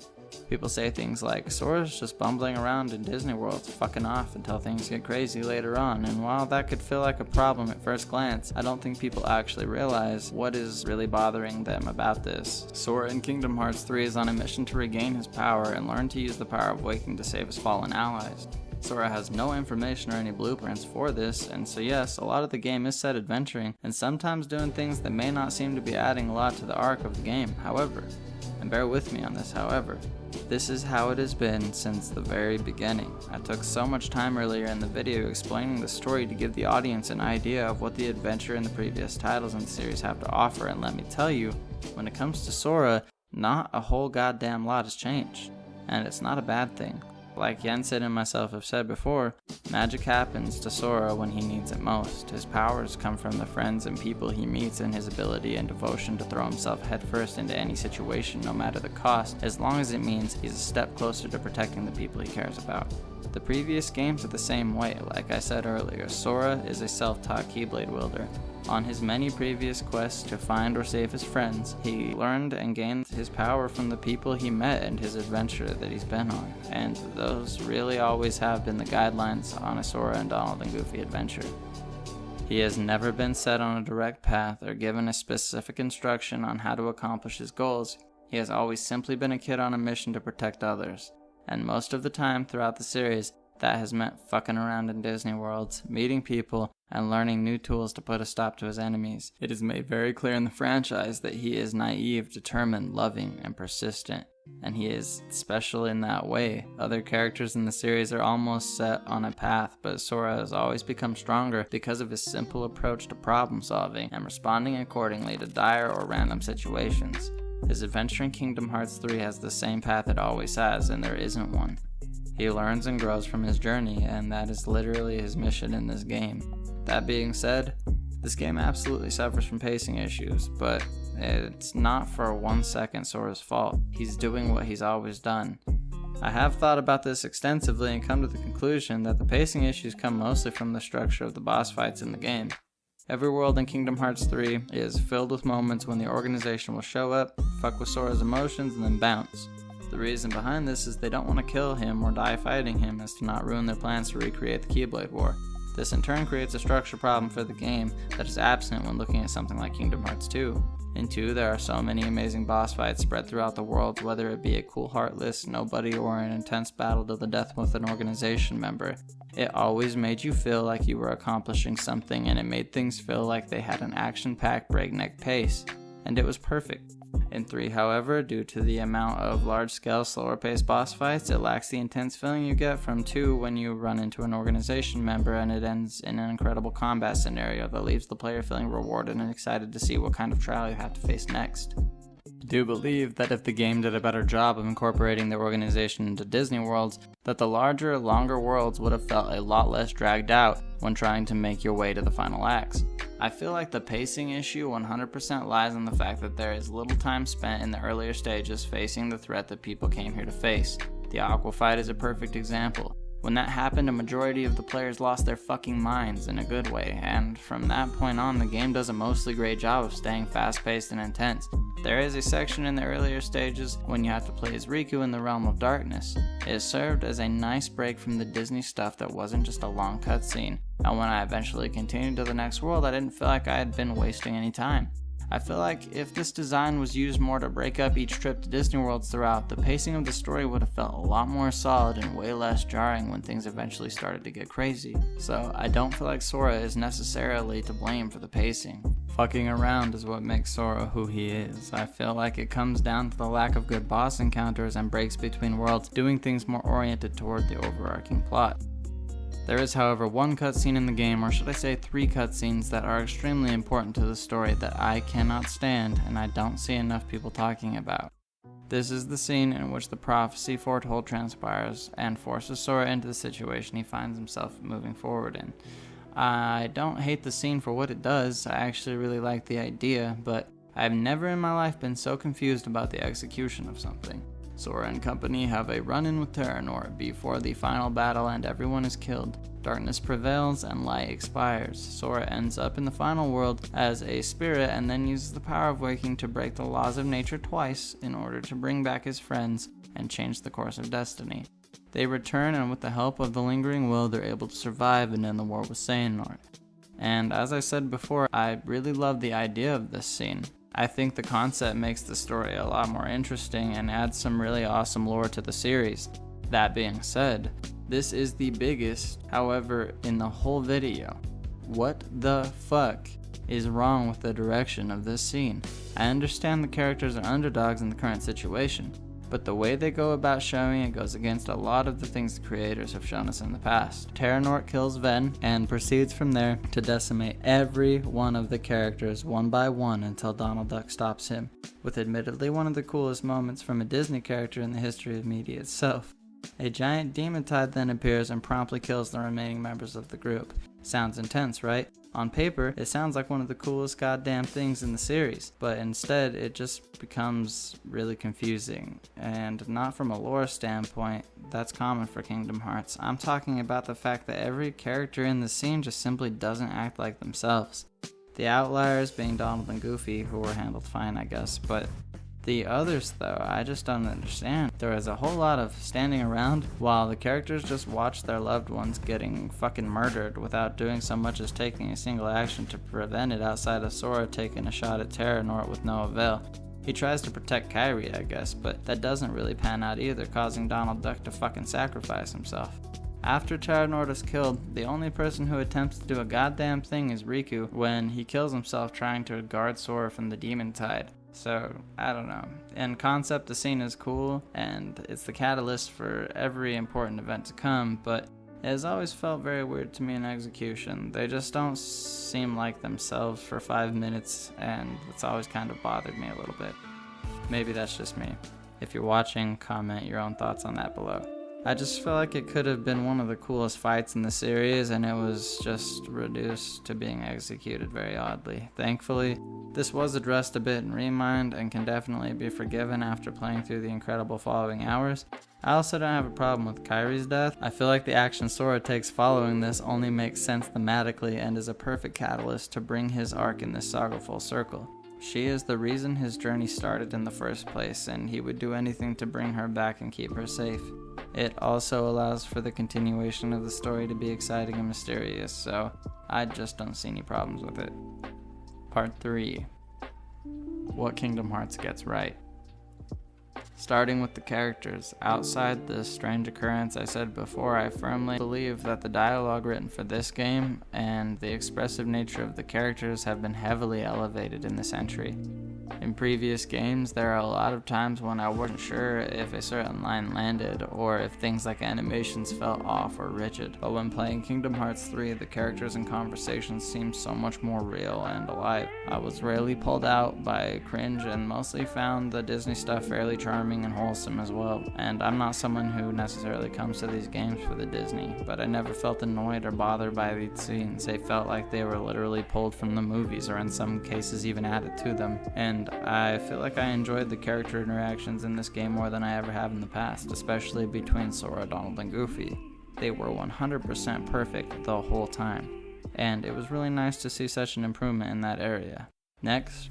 People say things like, Sora's just bumbling around in Disney World, fucking off until things get crazy later on, and while that could feel like a problem at first glance, I don't think people actually realize what is really bothering them about this. Sora in Kingdom Hearts 3 is on a mission to regain his power and learn to use the power of waking to save his fallen allies. Sora has no information or any blueprints for this, and so yes, a lot of the game is set adventuring, and sometimes doing things that may not seem to be adding a lot to the arc of the game. However, and bear with me on this, however, this is how it has been since the very beginning. I took so much time earlier in the video explaining the story to give the audience an idea of what the adventure in the previous titles in the series have to offer, and let me tell you, when it comes to Sora, not a whole goddamn lot has changed, and it's not a bad thing. Like Yensid and myself have said before, magic happens to Sora when he needs it most. His powers come from the friends and people he meets and his ability and devotion to throw himself headfirst into any situation no matter the cost, as long as it means he's a step closer to protecting the people he cares about. The previous games are the same way. Like I said earlier, Sora is a self-taught Keyblade wielder. On his many previous quests to find or save his friends, he learned and gained his power from the people he met and his adventure that he's been on, and those really always have been the guidelines on a Sora and Donald and Goofy adventure. He has never been set on a direct path or given a specific instruction on how to accomplish his goals. He has always simply been a kid on a mission to protect others, and most of the time throughout the series, that has meant fucking around in Disney worlds, meeting people, and learning new tools to put a stop to his enemies. It is made very clear in the franchise that he is naive, determined, loving, and persistent, and he is special in that way. Other characters in the series are almost set on a path, but Sora has always become stronger because of his simple approach to problem solving and responding accordingly to dire or random situations. His adventure in Kingdom Hearts 3 has the same path it always has, and there isn't one. He learns and grows from his journey, and that is literally his mission in this game. That being said, this game absolutely suffers from pacing issues, but it's not for 1 second Sora's fault. He's doing what he's always done. I have thought about this extensively and come to the conclusion that the pacing issues come mostly from the structure of the boss fights in the game. Every world in Kingdom Hearts 3 is filled with moments when the organization will show up, fuck with Sora's emotions, and then bounce. The reason behind this is they don't want to kill him or die fighting him as to not ruin their plans to recreate the Keyblade War. This in turn creates a structure problem for the game that is absent when looking at something like Kingdom Hearts 2. In 2, there are so many amazing boss fights spread throughout the world, whether it be a cool heartless nobody or an intense battle to the death with an organization member. It always made you feel like you were accomplishing something, and it made things feel like they had an action-packed breakneck pace. And it was perfect. In 3, however, due to the amount of large-scale, slower-paced boss fights, it lacks the intense feeling you get from 2 when you run into an organization member, and it ends in an incredible combat scenario that leaves the player feeling rewarded and excited to see what kind of trial you have to face next. I do believe that if the game did a better job of incorporating the organization into Disney worlds, that the larger, longer worlds would have felt a lot less dragged out when trying to make your way to the final acts. I feel like the pacing issue 100% lies in the fact that there is little time spent in the earlier stages facing the threat that people came here to face. The Aqua fight is a perfect example. When that happened, a majority of the players lost their fucking minds in a good way, and from that point on, the game does a mostly great job of staying fast-paced and intense. There is a section in the earlier stages when you have to play as Riku in the Realm of Darkness. It served as a nice break from the Disney stuff that wasn't just a long cutscene, and when I eventually continued to the next world, I didn't feel like I had been wasting any time. I feel like if this design was used more to break up each trip to Disney worlds throughout, the pacing of the story would have felt a lot more solid and way less jarring when things eventually started to get crazy. So I don't feel like Sora is necessarily to blame for the pacing. Fucking around is what makes Sora who he is. I feel like it comes down to the lack of good boss encounters and breaks between worlds, doing things more oriented toward the overarching plot. There is, however, one cutscene in the game, or should I say 3 cutscenes, that are extremely important to the story that I cannot stand and I don't see enough people talking about. This is the scene in which the prophecy foretold transpires and forces Sora into the situation he finds himself moving forward in. I don't hate the scene for what it does, I actually really like the idea, but I've never in my life been so confused about the execution of something. Sora and company have a run-in with Terranort before the final battle and everyone is killed. Darkness prevails and light expires. Sora ends up in the final world as a spirit and then uses the power of waking to break the laws of nature twice in order to bring back his friends and change the course of destiny. They return, and with the help of the Lingering Will, they're able to survive and end the war with Xehanort. And as I said before, I really love the idea of this scene. I think the concept makes the story a lot more interesting and adds some really awesome lore to the series. That being said, this is the biggest, however, in the whole video. What the fuck is wrong with the direction of this scene? I understand the characters are underdogs in the current situation, but the way they go about showing it goes against a lot of the things the creators have shown us in the past. Terranort kills Ven and proceeds from there to decimate every one of the characters one by one until Donald Duck stops him, with admittedly one of the coolest moments from a Disney character in the history of media itself. A giant demon tide then appears and promptly kills the remaining members of the group. Sounds intense, right? On paper, it sounds like one of the coolest goddamn things in the series, but instead it just becomes really confusing. And not from a lore standpoint, that's common for Kingdom Hearts. I'm talking about the fact that every character in the scene just simply doesn't act like themselves. The outliers being Donald and Goofy, who were handled fine, I guess, but the others, though, I just don't understand. There is a whole lot of standing around while the characters just watch their loved ones getting fucking murdered without doing so much as taking a single action to prevent it, outside of Sora taking a shot at Terranort with no avail. He tries to protect Kairi, I guess, but that doesn't really pan out either, causing Donald Duck to fucking sacrifice himself. After Terranort is killed, the only person who attempts to do a goddamn thing is Riku when he kills himself trying to guard Sora from the demon tide. So, I don't know. In concept, the scene is cool, and it's the catalyst for every important event to come, but it has always felt very weird to me in execution. They just don't seem like themselves for 5 minutes, and it's always kind of bothered me a little bit. Maybe that's just me. If you're watching, comment your own thoughts on that below. I just feel like it could have been one of the coolest fights in the series, and it was just reduced to being executed very oddly. Thankfully, this was addressed a bit in Remind and can definitely be forgiven after playing through the incredible following hours. I also don't have a problem with Kyrie's death. I feel like the action Sora takes following this only makes sense thematically and is a perfect catalyst to bring his arc in this saga full circle. She is the reason his journey started in the first place, and he would do anything to bring her back and keep her safe. It also allows for the continuation of the story to be exciting and mysterious, so I just don't see any problems with it. Part 3. What Kingdom Hearts gets right. Starting with the characters, outside the strange occurrence I said before, I firmly believe that the dialogue written for this game and the expressive nature of the characters have been heavily elevated in this entry. In previous games, there are a lot of times when I wasn't sure if a certain line landed or if things like animations felt off or rigid, but when playing Kingdom Hearts 3, the characters and conversations seemed so much more real and alive. I was rarely pulled out by cringe and mostly found the Disney stuff fairly charming and wholesome as well. And I'm not someone who necessarily comes to these games for the Disney, but I never felt annoyed or bothered by these scenes. They felt like they were literally pulled from the movies, or in some cases even added to them. And I feel like I enjoyed the character interactions in this game more than I ever have in the past, especially between Sora, Donald, and Goofy. They were 100% perfect the whole time, and it was really nice to see such an improvement in that area. Next,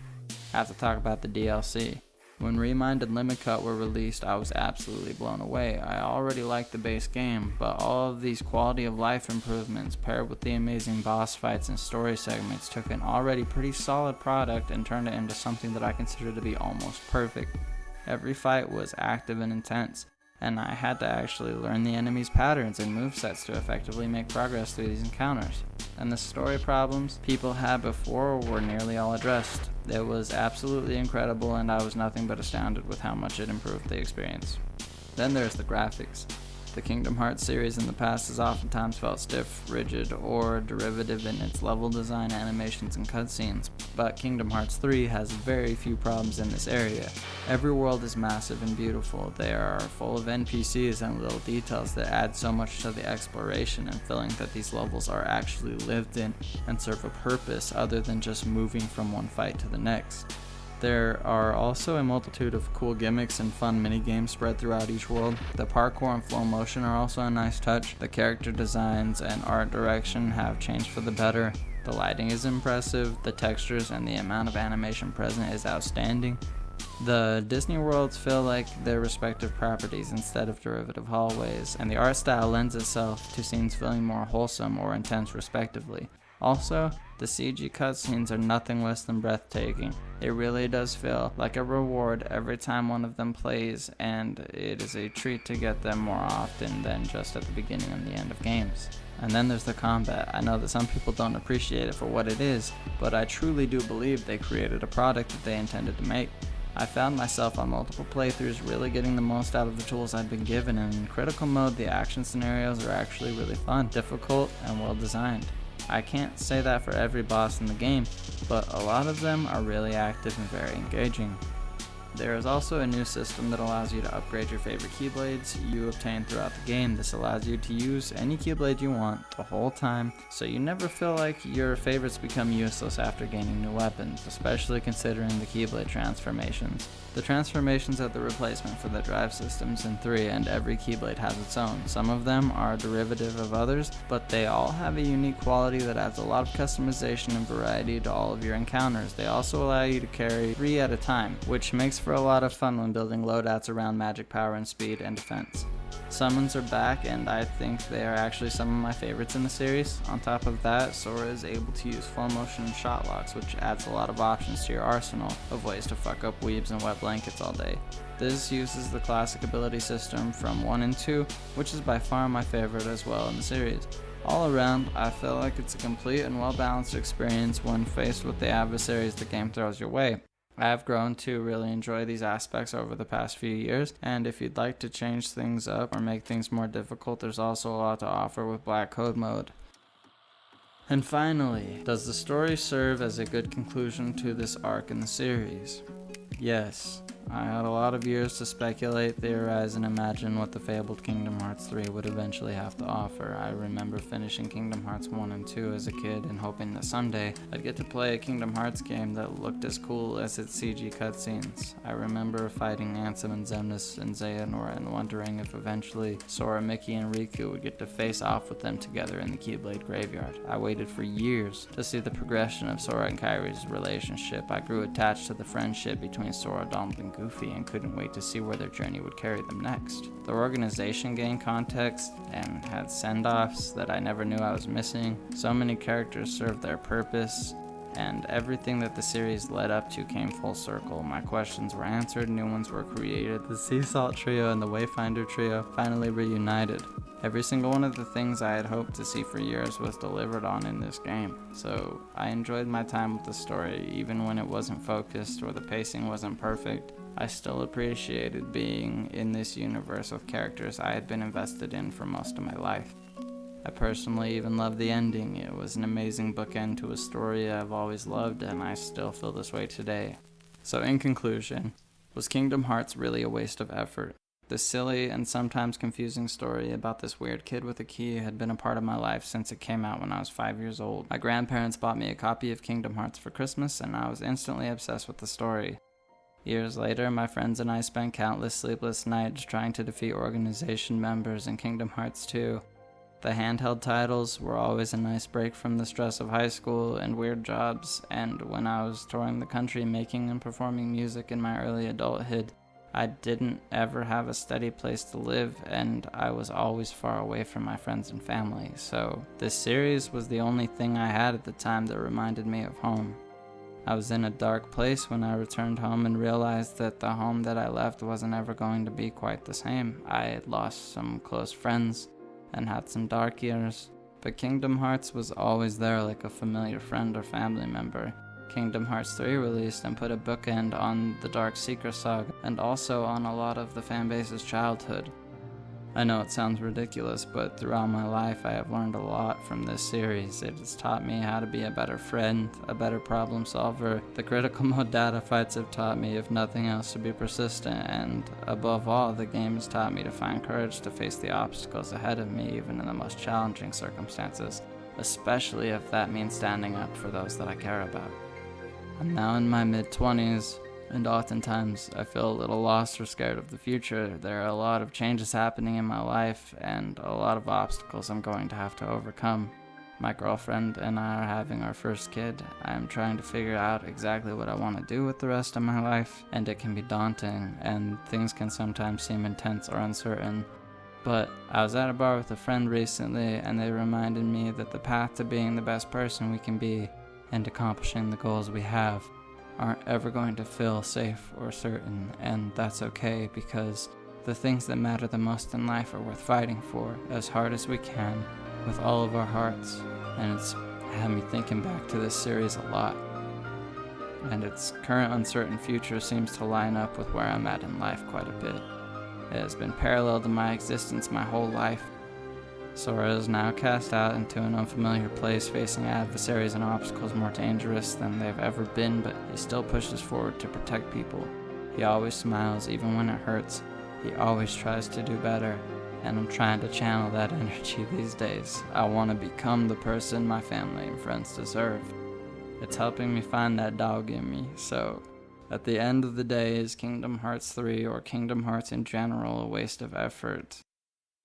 I have to talk about the DLC. When Remind and Limit Cut were released, I was absolutely blown away. I already liked the base game, but all of these quality of life improvements paired with the amazing boss fights and story segments took an already pretty solid product and turned it into something that I consider to be almost perfect. Every fight was active and intense, and I had to actually learn the enemy's patterns and movesets to effectively make progress through these encounters. And the story problems people had before were nearly all addressed. It was absolutely incredible, and I was nothing but astounded with how much it improved the experience. Then there's the graphics. The Kingdom Hearts series in the past has oftentimes felt stiff, rigid, or derivative in its level design, animations, and cutscenes, but Kingdom Hearts 3 has very few problems in this area. Every world is massive and beautiful. They are full of NPCs and little details that add so much to the exploration and feeling that these levels are actually lived in and serve a purpose other than just moving from one fight to the next. There are also a multitude of cool gimmicks and fun minigames spread throughout each world. The parkour and flow motion are also a nice touch. The character designs and art direction have changed for the better. The lighting is impressive, the textures and the amount of animation present is outstanding. The Disney worlds feel like their respective properties instead of derivative hallways, and the art style lends itself to scenes feeling more wholesome or intense respectively. Also, the CG cutscenes are nothing less than breathtaking. It really does feel like a reward every time one of them plays, and it is a treat to get them more often than just at the beginning and the end of games. And then there's the combat. I know that some people don't appreciate it for what it is, but I truly do believe they created a product that they intended to make. I found myself on multiple playthroughs really getting the most out of the tools I'd been given, and in critical mode the action scenarios are actually really fun, difficult, and well designed. I can't say that for every boss in the game, but a lot of them are really active and very engaging. There is also a new system that allows you to upgrade your favorite Keyblades you obtain throughout the game. This allows you to use any Keyblade you want the whole time, so you never feel like your favorites become useless after gaining new weapons, especially considering the Keyblade transformations. The transformations are the replacement for the drive systems in 3, and every Keyblade has its own. Some of them are a derivative of others, but they all have a unique quality that adds a lot of customization and variety to all of your encounters. They also allow you to carry 3 at a time, which makes for a lot of fun when building loadouts around magic power and speed and defense. Summons are back, and I think they are actually some of my favorites in the series. On top of that, Sora is able to use full motion and shot locks, which adds a lot of options to your arsenal of ways to fuck up weebs and wet blankets all day. This uses the classic ability system from 1 and 2, which is by far my favorite as well in the series. All around, I feel like it's a complete and well-balanced experience when faced with the adversaries the game throws your way. I have grown to really enjoy these aspects over the past few years, and if you'd like to change things up or make things more difficult, there's also a lot to offer with Black Code Mode. And finally, does the story serve as a good conclusion to this arc in the series? Yes, I had a lot of years to speculate, theorize, and imagine what the fabled Kingdom Hearts 3 would eventually have to offer. I remember finishing Kingdom Hearts 1 and 2 as a kid and hoping that someday I'd get to play a Kingdom Hearts game that looked as cool as its CG cutscenes. I remember fighting Ansem and Xemnas and Xehanort and wondering if eventually Sora, Mickey, and Riku would get to face off with them together in the Keyblade Graveyard. I waited for years to see the progression of Sora and Kairi's relationship. I grew attached to the friendship between Sora, Donald, and Goofy and couldn't wait to see where their journey would carry them next. Their organization gained context and had send-offs that I never knew I was missing. So many characters served their purpose, and everything that the series led up to came full circle. My questions were answered, new ones were created. The Sea Salt Trio and the Wayfinder Trio finally reunited. Every single one of the things I had hoped to see for years was delivered on in this game. So I enjoyed my time with the story, even when it wasn't focused or the pacing wasn't perfect. I still appreciated being in this universe with characters I had been invested in for most of my life. I personally even loved the ending. It was an amazing bookend to a story I've always loved, and I still feel this way today. So in conclusion, was Kingdom Hearts really a waste of effort? The silly and sometimes confusing story about this weird kid with a key had been a part of my life since it came out when I was 5 years old. My grandparents bought me a copy of Kingdom Hearts for Christmas, and I was instantly obsessed with the story. Years later, my friends and I spent countless sleepless nights trying to defeat organization members in Kingdom Hearts 2. The handheld titles were always a nice break from the stress of high school and weird jobs, and when I was touring the country making and performing music in my early adulthood, I didn't ever have a steady place to live, and I was always far away from my friends and family, so this series was the only thing I had at the time that reminded me of home. I was in a dark place when I returned home and realized that the home that I left wasn't ever going to be quite the same. I had lost some close friends and had some dark years, but Kingdom Hearts was always there like a familiar friend or family member. Kingdom Hearts 3 released and put a bookend on the Dark Seeker saga and also on a lot of the fanbase's childhood. I know it sounds ridiculous, but throughout my life I have learned a lot from this series. It has taught me how to be a better friend, a better problem solver. The critical mode data fights have taught me, if nothing else, to be persistent, and above all, the game has taught me to find courage to face the obstacles ahead of me, even in the most challenging circumstances, especially if that means standing up for those that I care about. I'm now in my mid-20s, and oftentimes I feel a little lost or scared of the future. There are a lot of changes happening in my life and a lot of obstacles I'm going to have to overcome. My girlfriend and I are having our first kid. I'm trying to figure out exactly what I want to do with the rest of my life, and it can be daunting, and things can sometimes seem intense or uncertain. But I was at a bar with a friend recently, and they reminded me that the path to being the best person we can be and accomplishing the goals we have aren't ever going to feel safe or certain, and that's okay, because the things that matter the most in life are worth fighting for as hard as we can with all of our hearts. And it's had me thinking back to this series a lot, and its current uncertain future seems to line up with where I'm at in life quite a bit. It has been parallel to my existence my whole life. Sora is now cast out into an unfamiliar place, facing adversaries and obstacles more dangerous than they've ever been, but he still pushes forward to protect people. He always smiles, even when it hurts. He always tries to do better, and I'm trying to channel that energy these days. I want to become the person my family and friends deserve. It's helping me find that dog in me, so at the end of the day, is Kingdom Hearts 3 or Kingdom Hearts in general a waste of effort?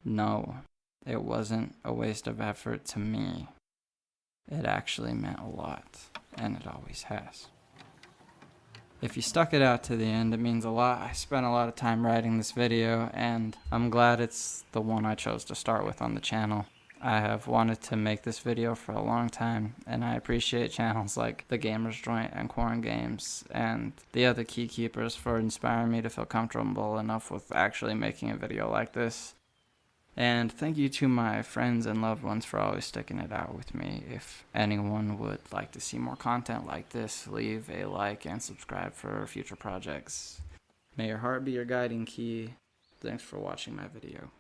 No. It wasn't a waste of effort to me. It actually meant a lot, and it always has. If you stuck it out to the end, it means a lot. I spent a lot of time writing this video, and I'm glad it's the one I chose to start with on the channel. I have wanted to make this video for a long time, and I appreciate channels like The Gamers Joint and Quarren Games and the other Keykeepers for inspiring me to feel comfortable enough with actually making a video like this. And thank you to my friends and loved ones for always sticking it out with me. If anyone would like to see more content like this, leave a like and subscribe for future projects. May your heart be your guiding key. Thanks for watching my video.